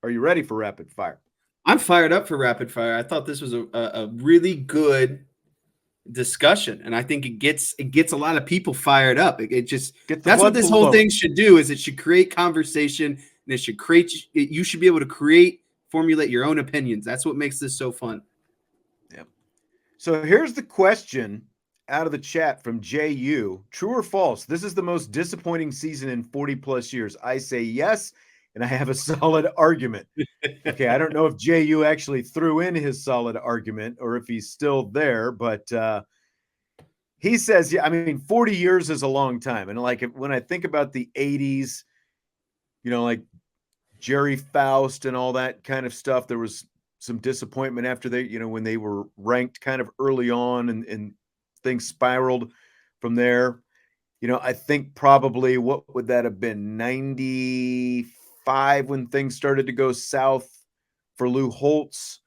Are you ready for rapid fire? I'm fired up for rapid fire. I thought this was a really good discussion, and I think it gets a lot of people fired up. It just Get the that's what blood this whole flowing. thing should do. Is it should create conversation, and it should create. You should be able to formulate your own opinions. That's what makes this so fun. Yep. So here's the question out of the chat from JU. True or false? This is the most disappointing season in 40 plus years. I say yes, and I have a solid argument. Okay, I don't know if JU actually threw in his solid argument or if he's still there, but he says, yeah, I mean, 40 years is a long time. And like when I think about the 80s, like Jerry Faust and all that kind of stuff, there was some disappointment after they, when they were ranked kind of early on and things spiraled from there. I think probably what would that have been? 95 when things started to go south for Lou Holtz.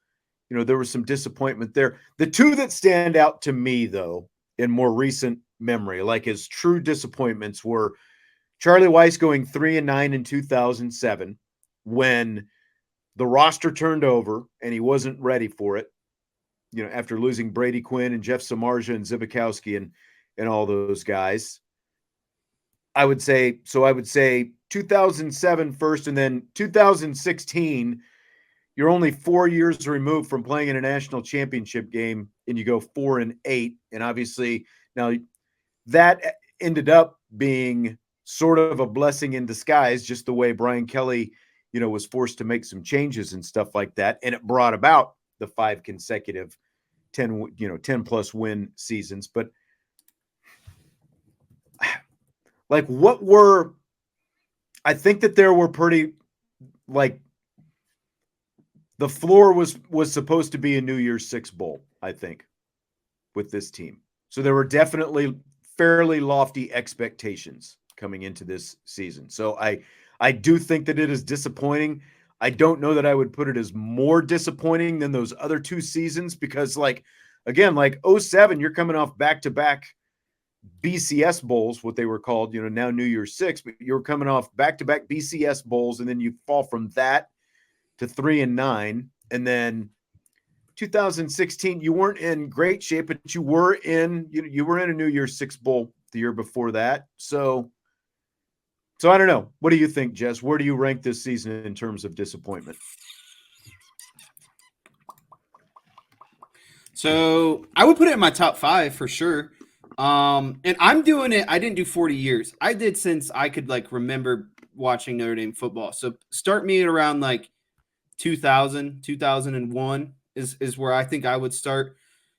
There was some disappointment there. The two that stand out to me, though, in more recent memory, like as true disappointments, were Charlie Weiss going 3-9 in 2007 when the roster turned over and he wasn't ready for it. After losing Brady Quinn and Jeff Samardzija and Zibikowski and all those guys. I would say 2007 first, and then 2016. You're only 4 years removed from playing in a national championship game, and you go 4-8. And obviously, now that ended up being sort of a blessing in disguise, just the way Brian Kelly, was forced to make some changes and stuff like that, and it brought about the 5 consecutive 10 plus win seasons. But like, I think that there were pretty, like, the floor was supposed to be a New Year's Six bowl, I think, with this team. So there were definitely fairly lofty expectations coming into this season. So I do think that it is disappointing. I don't know that I would put it as more disappointing than those other 2 seasons because, like, again, like 07, you're coming off back-to-back BCS bowls, what they were called, now New Year's Six, but you're coming off back-to-back BCS bowls, and then you fall from that to 3-9. And then 2016, you weren't in great shape, but you were in a New Year's Six bowl the year before that. So I don't know. What do you think, Jess? Where do you rank this season in terms of disappointment? So I would put it in my top 5 for sure. And I'm doing it. I didn't do 40 years. I did since I could remember watching Notre Dame football. So start me at around 2000, 2001 is where I think I would start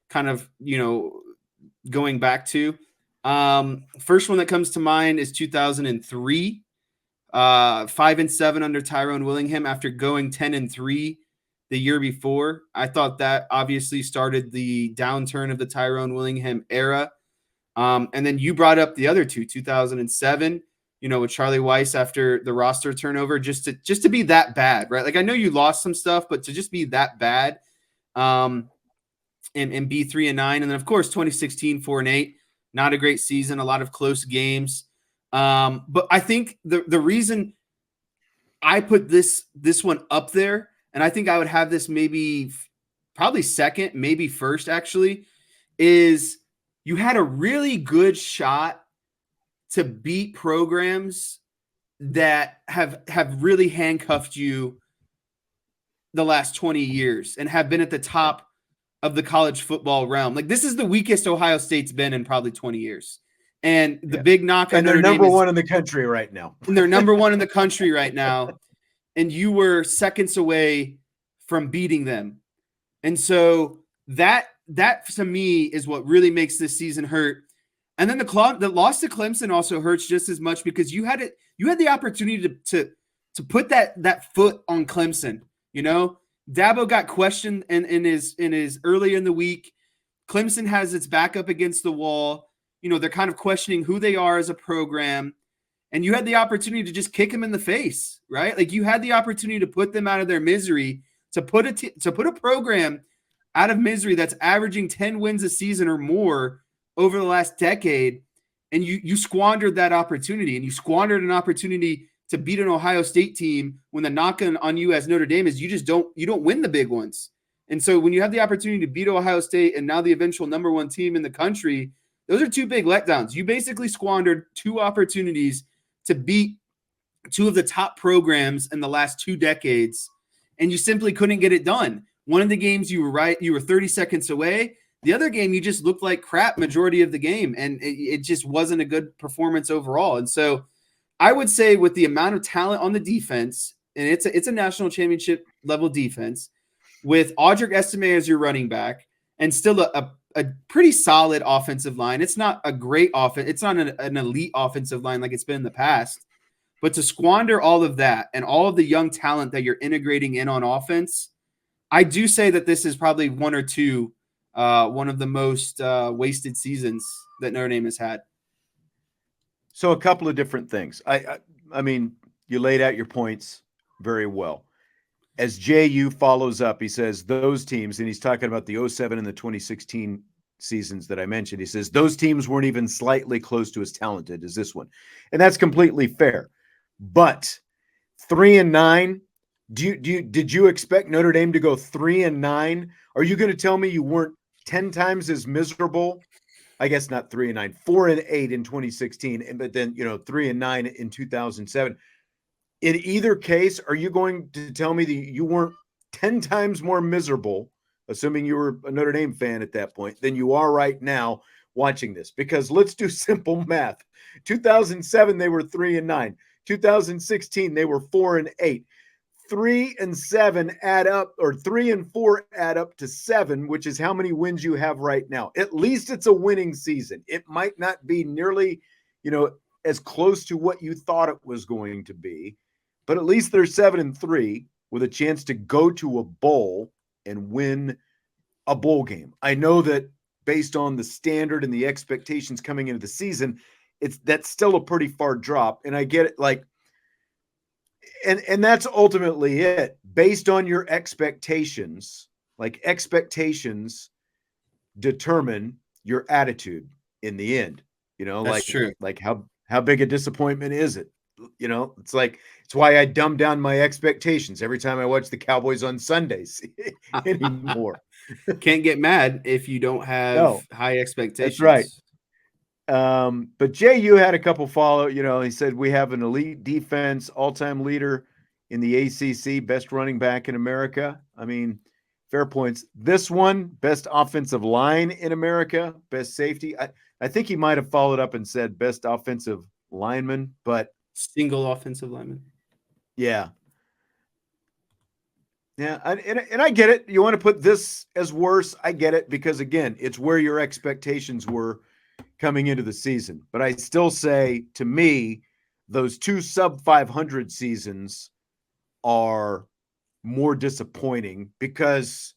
kind of, going back to. First one that comes to mind is 2003, 5-7 under Tyrone Willingham after going 10-3 the year before. I thought that obviously started the downturn of the Tyrone Willingham era. And then you brought up the other two, 2007, with Charlie Weiss after the roster turnover, just to be that bad, right? Like, I know you lost some stuff, but to just be that bad, and be 3-9. And then of course, 2016, 4-8, not a great season, a lot of close games. But I think the reason I put this one up there, and I think I would have this probably second, maybe first actually, is you had a really good shot to beat programs that have really handcuffed you the last 20 years and have been at the top of the college football realm. Like, this is the weakest Ohio State's been in probably 20 years. And the big knock on Notre Dame, and they're number one in the country right now. And they're number one in the country right now. And you were seconds away from beating them. And so that to me is what really makes this season hurt. And then the loss to Clemson also hurts just as much because you had the opportunity to put that foot on Clemson. Dabo got questioned in his early in the week. Clemson has its back up against the wall. They're kind of questioning who they are as a program. And you had the opportunity to just kick them in the face, right? Like, you had the opportunity to put them out of their misery, to put a program out of misery that's averaging 10 wins a season or more over the last decade. And you squandered that opportunity, and you squandered an opportunity to beat an Ohio State team when the knock on you as Notre Dame is you don't win the big ones. And so when you have the opportunity to beat Ohio State and now the eventual number one team in the country, those are two big letdowns. You basically squandered two opportunities to beat two of the top programs in the last 2 decades, and you simply couldn't get it done. One of the games you were 30 seconds away. The other game, you just looked like crap majority of the game, and it just wasn't a good performance overall. And so I would say with the amount of talent on the defense, and it's a national championship level defense, with Audric Estime as your running back, and still a pretty solid offensive line. It's not a great offense. It's not an elite offensive line like it's been in the past. But to squander all of that and all of the young talent that you're integrating in on offense, I do say that this is probably one of the most wasted seasons that Notre Dame has had. So a couple of different things. I mean, you laid out your points very well. As JU follows up, he says those teams, and he's talking about the 07 and the 2016 seasons that I mentioned. He says those teams weren't even slightly close to as talented as this one. And that's completely fair. But 3-9, did you expect Notre Dame to go 3-9? Are you going to tell me you weren't 10 times as miserable? I guess not 3-9, 4-8 in 2016, but then 3-9 in 2007. In either case, are you going to tell me that you weren't 10 times more miserable, assuming you were a Notre Dame fan at that point, than you are right now watching this? Because let's do simple math. 2007, they were 3-9. 2016, they were 4-8. 3 and 7 add up, or 3 and 4 add up to 7, which is how many wins you have right now. At least it's a winning season. It might not be nearly, as close to what you thought it was going to be, but at least they're 7-3 with a chance to go to a bowl and win a bowl game. I know that based on the standard and the expectations coming into the season, that's still a pretty far drop. And I get it, and that's ultimately it. Based on your expectations, expectations determine your attitude in the end. That's true. Like how big a disappointment is it? It's why I dumb down my expectations every time I watch the Cowboys on Sundays anymore. Can't get mad if you don't have high expectations. That's right. But JU had a couple follow, he said, we have an elite defense, all-time leader in the ACC, best running back in America. I mean, fair points. This one, best offensive line in America, best safety. I think he might have followed up and said best offensive lineman, but single offensive lineman. Yeah. Yeah. And I get it. You want to put this as worse. I get it, because again, it's where your expectations were coming into the season. But I still say, to me, those two sub 500 seasons are more disappointing because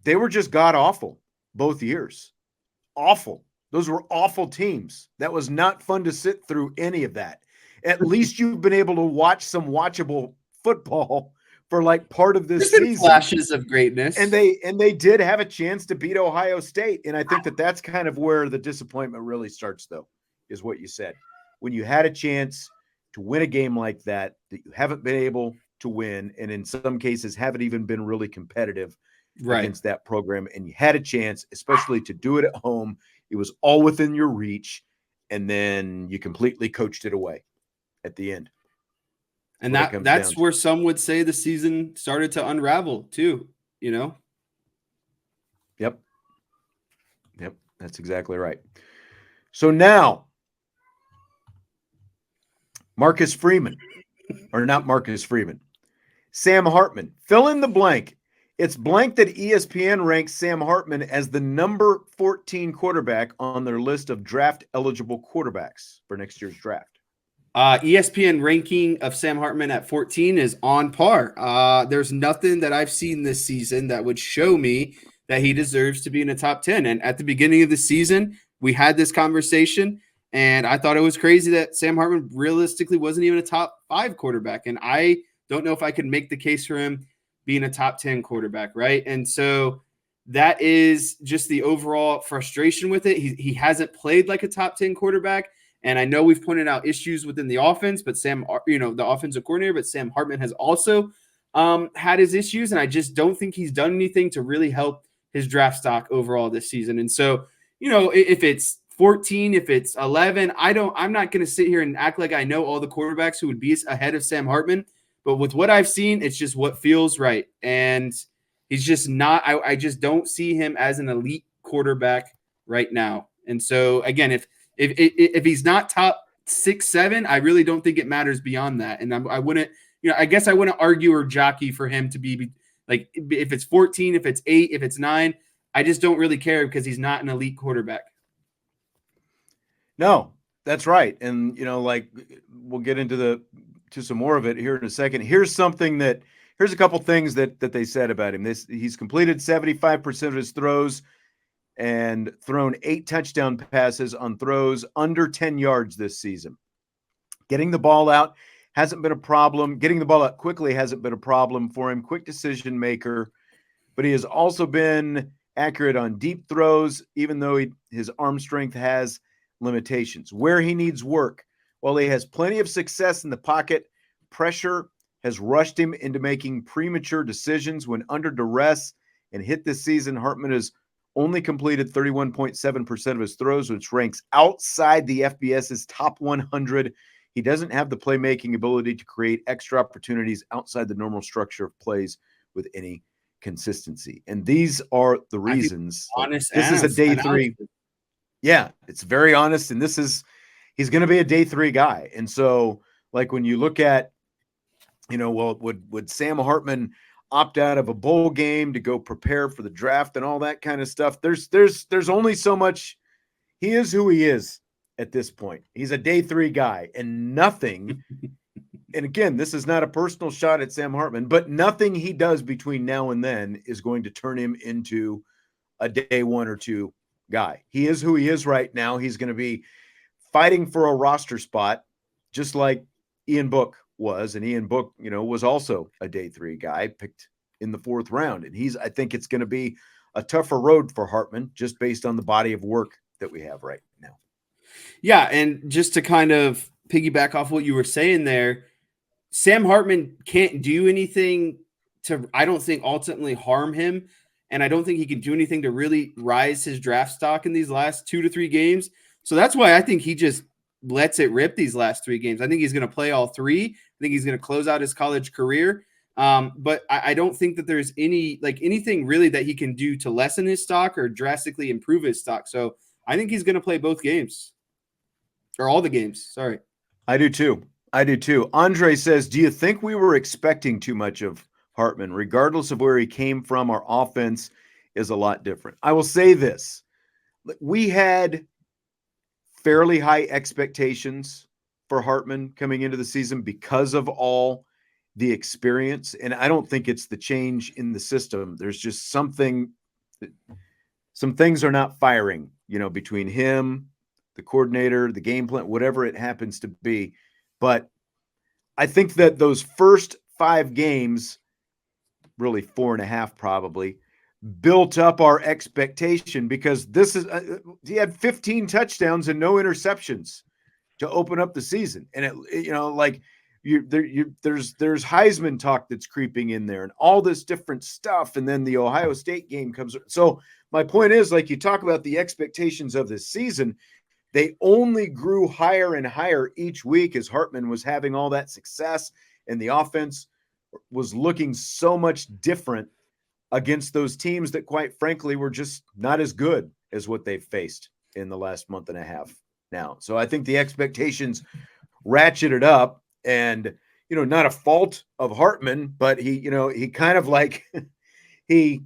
they were just god awful both years. Awful. Those were awful teams. That was not fun to sit through any of that. At least you've been able to watch some watchable football for part of this season. Flashes of greatness. And they did have a chance to beat Ohio State. And I think that's kind of where the disappointment really starts, though, is what you said. When you had a chance to win a game like that you haven't been able to win, and in some cases haven't even been really competitive against that program, and you had a chance, especially to do it at home. It was all within your reach, and then you completely coached it away at the end. And that's where some would say the season started to unravel too, Yep. That's exactly right. So now, Marcus Freeman, or not Marcus Freeman, Sam Hartman, fill in the blank. It's blank that ESPN ranks Sam Hartman as the number 14 quarterback on their list of draft eligible quarterbacks for next year's draft. ESPN ranking of Sam Hartman at 14 is on par. There's nothing that I've seen this season that would show me that he deserves to be in the top 10. And at the beginning of the season, we had this conversation, and I thought it was crazy that Sam Hartman realistically wasn't even a top 5 quarterback. And I don't know if I could make the case for him being a top 10 quarterback, right? And so that is just the overall frustration with it. He hasn't played like a top 10 quarterback. And I know we've pointed out issues within the offense, but the offensive coordinator, but Sam Hartman has also had his issues. And I just don't think he's done anything to really help his draft stock overall this season. And so, if it's 14, if it's 11, I'm not going to sit here and act like I know all the quarterbacks who would be ahead of Sam Hartman. But with what I've seen, it's just what feels right. And he's just not, I just don't see him as an elite quarterback right now. And so again, if he's not top 6, 7, I really don't think it matters beyond that. And I wouldn't, I guess I wouldn't argue or jockey for him to be like, if it's 14, if it's 8, if it's 9, I just don't really care because he's not an elite quarterback. No, that's right. And, we'll get into some more of it here in a second. Here's a couple things that they said about him. He's completed 75% of his throws and thrown 8 touchdown passes on throws under 10 yards this season. Getting the ball out hasn't been a problem. Getting the ball out quickly hasn't been a problem for him. Quick decision maker, but he has also been accurate on deep throws, even though his arm strength has limitations. Where he needs work, while he has plenty of success in the pocket, pressure has rushed him into making premature decisions when under duress. And hit this season, Hartman has only completed 31.7% of his throws, which ranks outside the FBS's top 100. He doesn't have the playmaking ability to create extra opportunities outside the normal structure of plays with any consistency. And these are the reasons. Honest, this is a day 3. Yeah, it's very honest. And he's going to be a day 3 guy. And so, like, when you look at, would Sam Hartman opt out of a bowl game to go prepare for the draft and all that kind of stuff? There's only so much. He is who he is at this point. He's a day 3 guy, and nothing. And again, this is not a personal shot at Sam Hartman, but nothing he does between now and then is going to turn him into a day 1 or 2 guy. He is who he is right now. He's going to be fighting for a roster spot, just like Ian Book was. And Ian Book, was also a day 3 guy picked in the 4th round. And I think it's going to be a tougher road for Hartman just based on the body of work that we have right now. Yeah. And just to kind of piggyback off what you were saying there, Sam Hartman can't do anything to, I don't think, ultimately harm him. And I don't think he can do anything to really rise his draft stock in these last 2 to 3 games. So that's why I think he just lets it rip these last 3 games. I think he's going to play all 3. I think he's going to close out his college career. But I don't think that there's anything really that he can do to lessen his stock or drastically improve his stock. So I think he's going to play both games, or all the games. Sorry. I do too. Andre says, do you think we were expecting too much of Hartman? Regardless of where he came from, our offense is a lot different. I will say this. We had fairly high expectations for Hartman coming into the season because of all the experience. And I don't think it's the change in the system. There's just some things are not firing, between him, the coordinator, the game plan, whatever it happens to be. But I think that those first 5 games, really 4.5 probably, built up our expectation, because this is he had 15 touchdowns and no interceptions to open up the season. And there's Heisman talk that's creeping in there and all this different stuff. And then the Ohio State game comes. So my point is, like, you talk about the expectations of this season, they only grew higher and higher each week as Hartman was having all that success and the offense was looking so much different against those teams that, quite frankly, were just not as good as what they've faced in the last month and a half now. So I think the expectations ratcheted up, and, not a fault of Hartman, but he kind of like he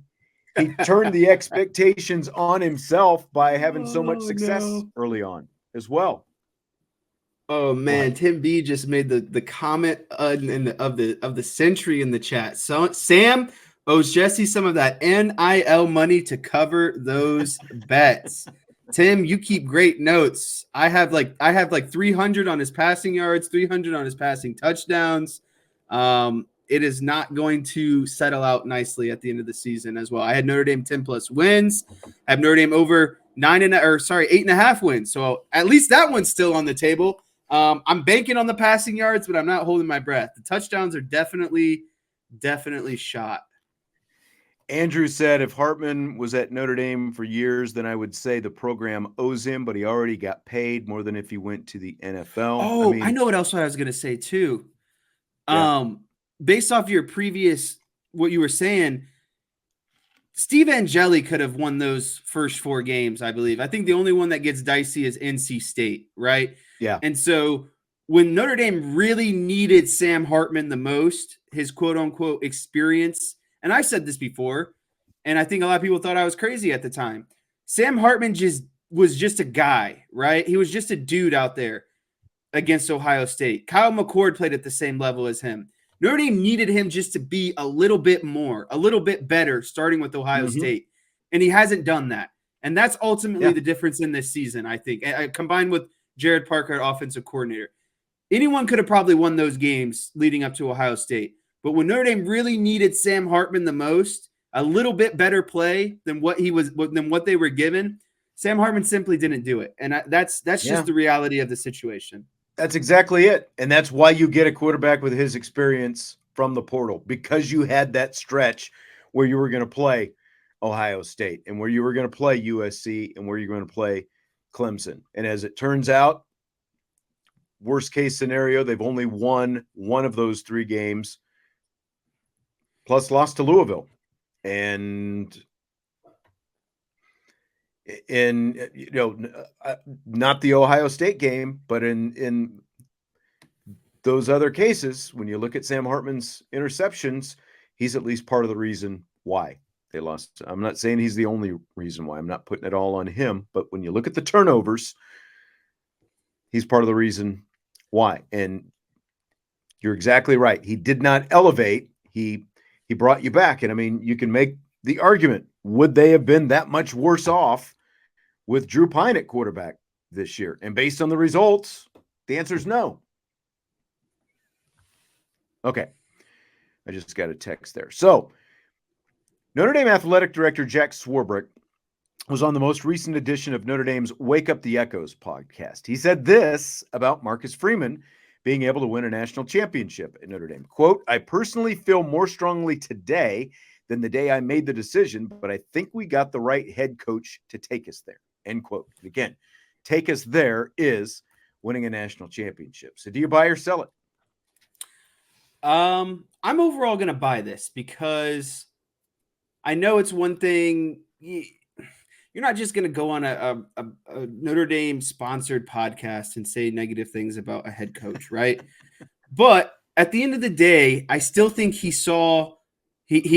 turned the expectations on himself by having so much success early on as well. Oh man, Tim B just made the comment of the century in the chat. So Sam owes Jesse some of that NIL money to cover those bets. Tim, you keep great notes. I have like 300 on his passing yards, 300 on his passing touchdowns. It is not going to settle out nicely at the end of the season as well. I had Notre Dame 10+ wins. I have Notre Dame over 8.5 wins. So at least that one's still on the table. I'm banking on the passing yards, but I'm not holding my breath. The touchdowns are definitely shot. Andrew said if Hartman was at Notre Dame for years, then I would say the program owes him, but he already got paid more than if he went to the NFL. Oh, I know what else I was going to say too. Yeah. Based off your previous, what you were saying, Steve Angeli could have won those first 4 games, I believe. I think the only one that gets dicey is NC State, right? Yeah. And so when Notre Dame really needed Sam Hartman the most, his quote unquote experience, and I said this before, and I think a lot of people thought I was crazy at the time. Sam Hartman was just a guy, right? He was just a dude out there against Ohio State. Kyle McCord played at the same level as him. Notre Dame needed him just to be a little bit more, a little bit better, starting with Ohio State. And he hasn't done that. And that's ultimately the difference in this season, I think, combined with Jared Parker, offensive coordinator. Anyone could have probably won those games leading up to Ohio State. But when Notre Dame really needed Sam Hartman the most, a little bit better play than what they were given, Sam Hartman simply didn't do it. And that's just the reality of the situation. That's exactly it. And that's why you get a quarterback with his experience from the portal, because you had that stretch where you were going to play Ohio State and where you were going to play USC and where you're going to play Clemson. And as it turns out, worst case scenario, they've only won one of those 3 games, plus lost to Louisville. And not the Ohio State game, but in those other cases, when you look at Sam Hartman's interceptions, he's at least part of the reason why they lost. I'm not saying he's the only reason why. I'm not putting it all on him, but when you look at the turnovers, he's part of the reason why. And you're exactly right. He did not elevate. He brought you back. And I mean, you can make the argument, would they have been that much worse off with Drew Pine at quarterback this year? And based on the results, the answer is no. Okay. I just got a text there. So Notre Dame athletic director Jack Swarbrick was on the most recent edition of Notre Dame's Wake Up the Echoes podcast. He said this about Marcus Freeman being able to win a national championship at Notre Dame. Quote, I personally feel more strongly today than the day I made the decision, but I think we got the right head coach to take us there. End quote. And again, take us there is winning a national championship. So do you buy or sell it? I'm overall going to buy this because I know it's one thing. You're not just going to go on a Notre Dame sponsored podcast and say negative things about a head coach, right? But at the end of the day, I still think he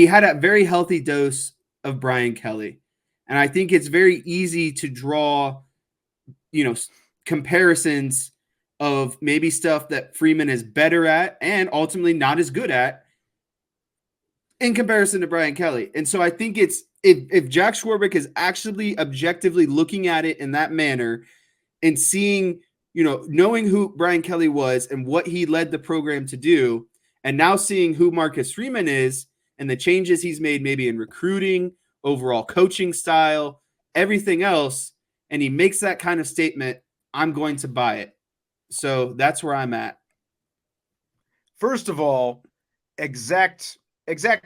had a very healthy dose of Brian Kelly. And I think it's very easy to draw, comparisons of maybe stuff that Freeman is better at and ultimately not as good at in comparison to Brian Kelly. And so I think it's, if Jack Swarbrick is actually objectively looking at it in that manner and seeing, knowing who Brian Kelly was and what he led the program to do, and now seeing who Marcus Freeman is and the changes he's made maybe in recruiting, overall coaching style, everything else, and he makes that kind of statement, I'm going to buy it. So that's where I'm at. First of all, exact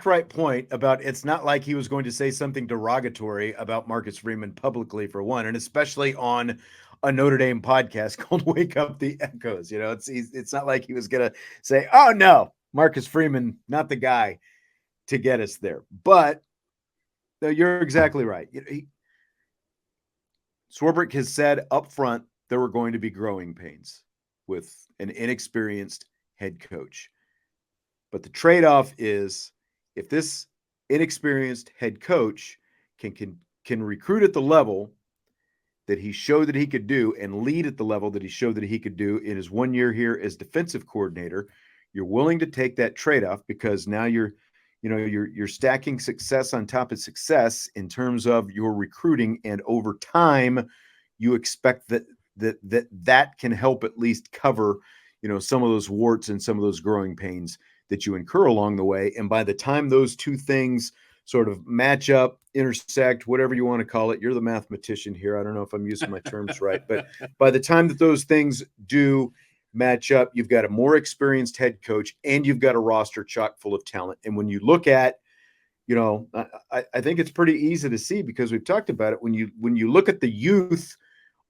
right point about it's not like he was going to say something derogatory about Marcus Freeman publicly, for one, and especially on a Notre Dame podcast called Wake Up the Echoes. It's not like he was going to say, oh no, Marcus Freeman, not the guy to get us there. But no, you're exactly right. Swarbrick has said up front there were going to be growing pains with an inexperienced head coach. But the trade-off is if this inexperienced head coach can recruit at the level that he showed that he could do and lead at the level that he showed that he could do in his 1 year here as defensive coordinator, you're willing to take that trade-off because now you're stacking success on top of success in terms of your recruiting, and over time you expect that can help at least cover some of those warts and some of those growing pains that you incur along the way. And by the time those two things sort of match up, intersect, whatever you want to call it. You're the mathematician here. I don't know if I'm using my terms right, but by the time that those things do match up, you've got a more experienced head coach and you've got a roster chock full of talent. And when you look at, I think it's pretty easy to see because we've talked about it. When you look at the youth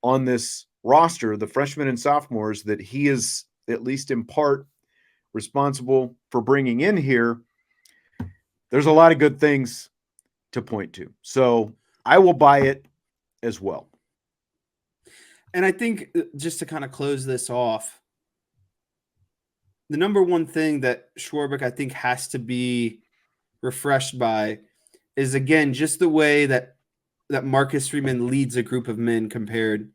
on this roster, the freshmen and sophomores that he is at least in part responsible for bringing in here, there's a lot of good things to point to. So I will buy it as well. And I think just to kind of close this off, the number one thing that Swarbrick, I think, has to be refreshed by is, again, just the way that Marcus Freeman leads a group of men compared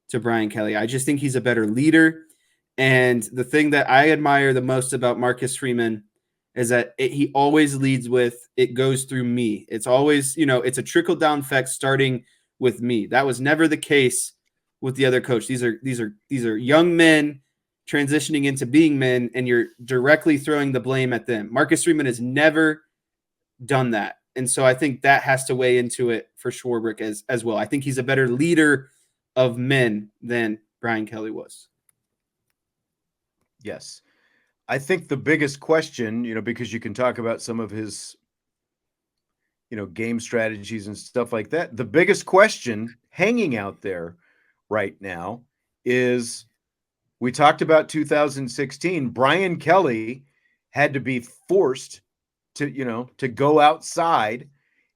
to Brian Kelly. I just think he's a better leader. And the thing that I admire the most about Marcus Freeman is that he always leads with, it goes through me. It's always, it's a trickle-down effect starting with me. That was never the case with the other coach. These are young men transitioning into being men, and you're directly throwing the blame at them. Marcus Freeman has never done that. And so I think that has to weigh into it for Swarbrick as well. I think he's a better leader of men than Brian Kelly was. Yes. I think the biggest question, because you can talk about some of his, game strategies and stuff like that. The biggest question hanging out there right now is, we talked about 2016. Brian Kelly had to be forced to go outside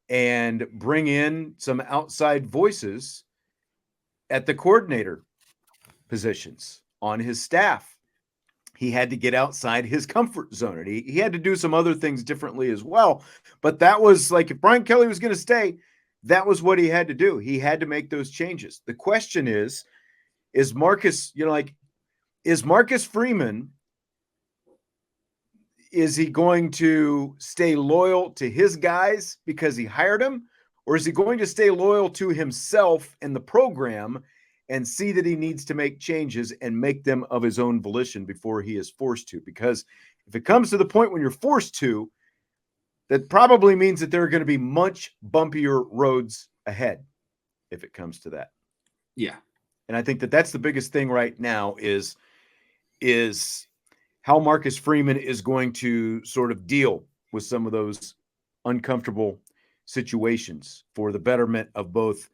and bring in some outside voices at the coordinator positions on his staff. He had to get outside his comfort zone. And he had to do some other things differently as well. But that was like, if Brian Kelly was going to stay, that was what he had to do. He had to make those changes. The question is Marcus, is Marcus Freeman, is he going to stay loyal to his guys because he hired them? Or is he going to stay loyal to himself and the program and see that he needs to make changes and make them of his own volition before he is forced to? Because if it comes to the point when you're forced to, that probably means that there are going to be much bumpier roads ahead if it comes to that. Yeah. And I think that that's the biggest thing right now is how Marcus Freeman is going to sort of deal with some of those uncomfortable situations for the betterment of both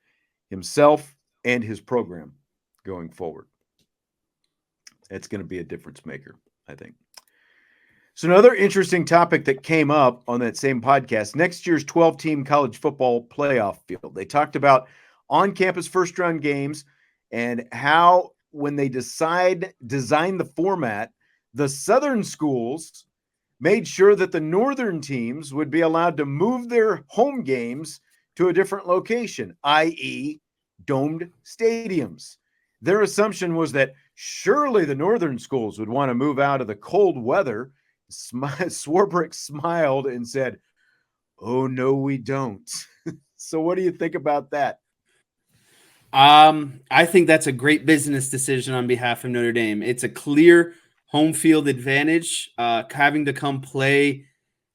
himself and his program going forward. It's going to be a difference maker, I think. So another interesting topic that came up on that same podcast, next year's 12-team college football playoff field. They talked about on-campus first-round games and how when they design the format, the Southern schools made sure that the Northern teams would be allowed to move their home games to a different location, i.e., domed stadiums. Their assumption was that surely the Northern schools would want to move out of the cold weather. Swarbrick smiled and said, "Oh, no, we don't." So what do you think about that? I think that's a great business decision on behalf of Notre Dame. It's a clear home field advantage, having to come play,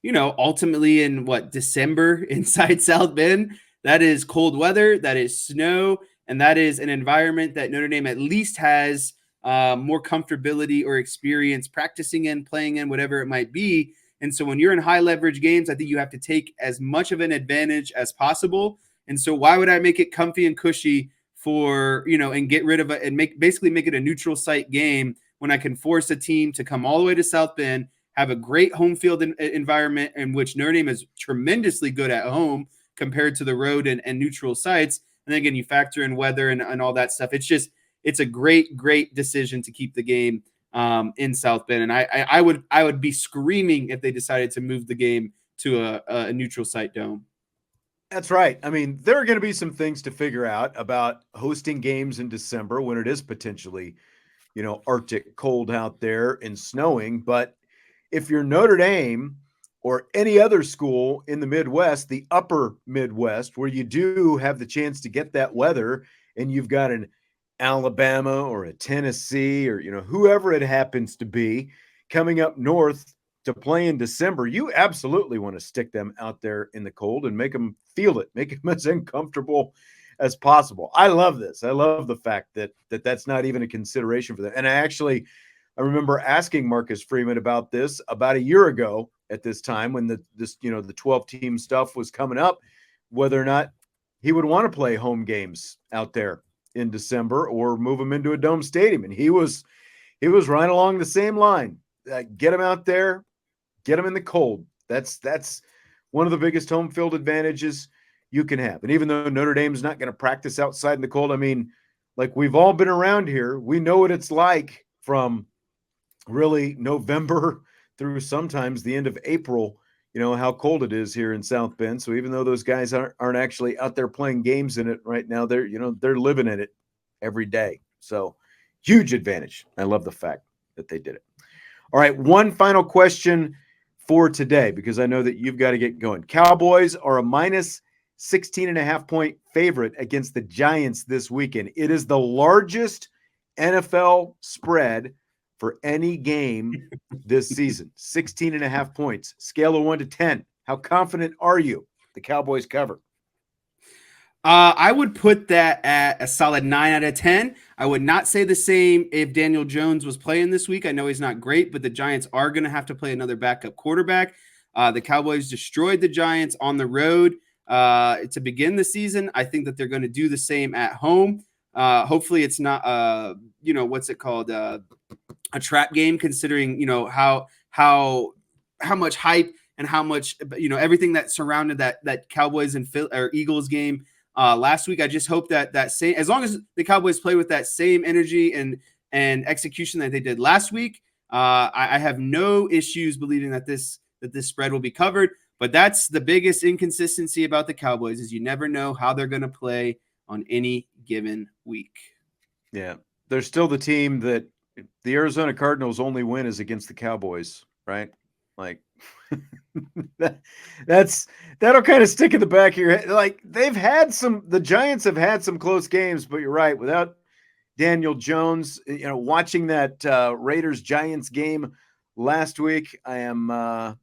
ultimately in December inside South Bend. That is cold weather, that is snow, and that is an environment that Notre Dame at least has more comfortability or experience practicing in, playing in, whatever it might be. And so when you're in high leverage games, I think you have to take as much of an advantage as possible. And so why would I make it comfy and cushy for, and get rid of it and basically make it a neutral site game when I can force a team to come all the way to South Bend, have a great home field environment in which Notre Dame is tremendously good at home compared to the road and neutral sites. And then again, you factor in weather and all that stuff. It's a great, great decision to keep the game in South Bend. And I would be screaming if they decided to move the game to a neutral site dome. That's right. I mean, there are going to be some things to figure out about hosting games in December when it is potentially, Arctic cold out there and snowing. But if you're Notre Dame or any other school in the Midwest, the upper Midwest, where you do have the chance to get that weather, and you've got an Alabama or a Tennessee or, whoever it happens to be coming up north to play in December, you absolutely want to stick them out there in the cold and make them feel it, make them as uncomfortable as possible. I love this. I love the fact that that's not even a consideration for them. And I remember asking Marcus Freeman about this about a year ago at this time when the 12 team stuff was coming up, whether or not he would want to play home games out there in December or move them into a dome stadium. And he was right along the same line. Get them out there, get them in the cold. That's one of the biggest home field advantages you can have. And even though Notre Dame's not going to practice outside in the cold, I mean, like, we've all been around here. We know what it's like from really November through sometimes the end of April, how cold it is here in South Bend. So even though those guys aren't actually out there playing games in it right now, they're living in it every day. So huge advantage. I love the fact that they did it. All right, one final question for today, because I know that you've got to get going. Cowboys are a minus 16.5 point favorite against the Giants this weekend. It is the largest NFL spread for any game this season. 16.5 points. Scale of 1 to 10. How confident are you the Cowboys cover? I would put that at a solid 9 out of 10. I would not say the same if Daniel Jones was playing this week. I know he's not great, but the Giants are going to have to play another backup quarterback. The Cowboys destroyed the Giants on the road to begin the season. I think that they're going to do the same at home. Hopefully it's not, what's it called? A trap game, considering, how much hype and how much, everything that surrounded that Cowboys and Eagles game last week. I just hope that same, as long as the Cowboys play with that same energy and execution that they did last week, I have no issues believing that this spread will be covered. But that's the biggest inconsistency about the Cowboys, is you never know how they're going to play on any given week. Yeah, they're still the team that the Arizona Cardinals' only win is against the Cowboys, right? Like, that'll kind of stick in the back of your head. Like, the Giants have had some close games, but you're right. Without Daniel Jones, watching that Raiders Giants game last week, I'm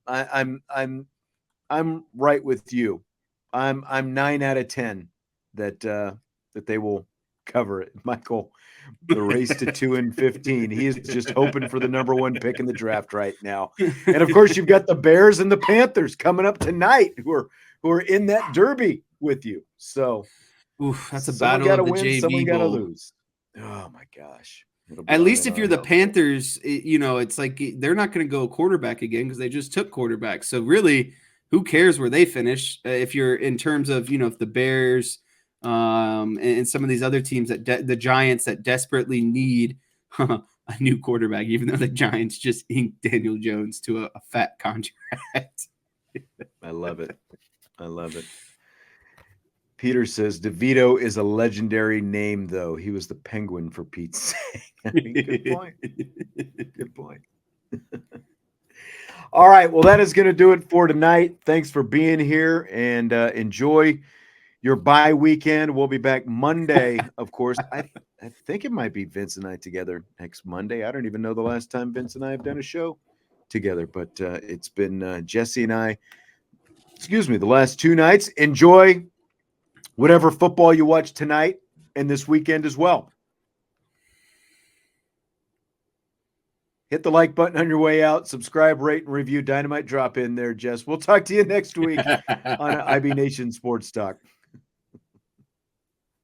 right with you. I'm 9 out of 10 that they will cover it. Michael, the race to 2-15. He is just hoping for the number one pick in the draft right now. And of course, you've got the Bears and the Panthers coming up tonight, who are in that derby with you. So, that's a battle of the win, JV someone got to Bowl. lose. Oh my gosh! At least if you're the Panthers, it's like they're not going to go quarterback again because they just took quarterback. So really, who cares where they finish? If you're in terms of if the Bears and some of these other teams that the Giants that desperately need a new quarterback, even though the Giants just inked Daniel Jones to a fat contract. I love it. Peter says DeVito is a legendary name, though. He was the Penguin, for Pete's sake. I mean, good point. Good point. All right. Well, that is going to do it for tonight. Thanks for being here, and enjoy your bye weekend. We'll be back Monday, of course. I think it might be Vince and I together next Monday. I don't even know the last time Vince and I have done a show together, but it's been Jesse and I, the last 2 nights. Enjoy whatever football you watch tonight and this weekend as well. Hit the like button on your way out. Subscribe, rate, and review. Dynamite drop in there, Jess. We'll talk to you next week on IB Nation Sports Talk.